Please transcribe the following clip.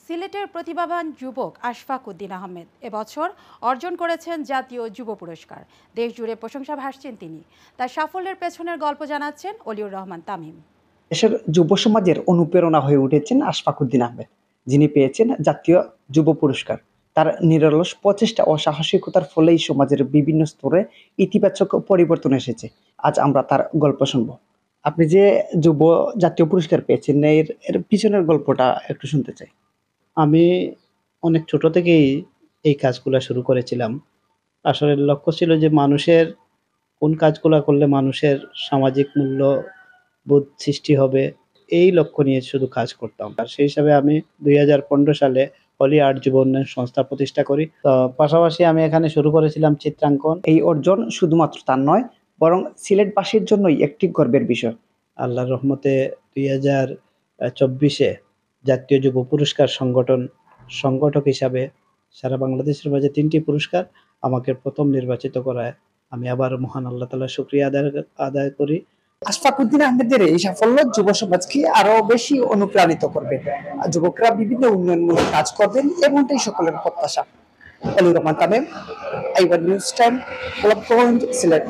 সিলেটের প্রতিভাবান যুবক আশফাক উদ্দিন আহমেদ এবছর অর্জন করেছেন জাতীয় যুব পুরস্কার। দেশ জুড়ে প্রশংসা ভাসছেন তিনি। তার সাফল্যের পেছনের গল্প জানাচ্ছেন অলিউর রহমান তামিম। দেশের যুব সমাজের অনুপ্রেরণা হয়ে উঠেছেন আশফাক উদ্দিন আহমেদ, যিনি পেয়েছেন জাতীয় যুব পুরস্কার। তার নিরলস প্রচেষ্টা ও সাহসিকতার ফলেই সমাজের বিভিন্ন স্তরে ইতিবাচক পরিবর্তন এসেছে। আজ আমরা তার গল্প শুনব। আপনি যে যুব জাতীয় পুরস্কার পেয়েছেন, এর পিছনের গল্পটা একটু শুনতে চাই। আমি অনেক ছোট থেকেই এই কাজগুলা শুরু করেছিলাম। আসলে লক্ষ্য ছিল যে মানুষের কোন কাজগুলা করলে মানুষের সামাজিক মূল্যবোধ সৃষ্টি হবে, এই লক্ষ্য নিয়ে শুধু কাজ করতাম। আর সেই হিসাবে আমি 2015 সালে পলি আর্ট যুব উন্নয়ন সংস্থা প্রতিষ্ঠা করি। তো পাশাপাশি আমি এখানে শুরু করেছিলাম চিত্রাঙ্কন। এই অর্জন শুধুমাত্র তার নয়, বরং সিলেটবাসীর জন্যই একটি গর্বের বিষয়। আল্লাহর রহমতে 2024-এ জাতীয় যুব পুরস্কার সংগঠক হিসাবে সারা বাংলাদেশের মাঝে 3টি পুরস্কার আমাকে প্রথম নির্বাচিত করায় আমি আবার মহান আল্লাহ তাআলার শুকরিয়া আদায় করি। আশফাক উদ্দিন আহমেদের এই সাফল্য যুব সমাজকে আরো বেশি অনুপ্রাণিত করবে। যুবকরা বিভিন্ন উন্নয়নমূলক কাজ করবেন, এমনটাই সকলের প্রত্যাশা। Oliur Rahman Tamim, আইওয়ান news time, Golapganj, Sylhet.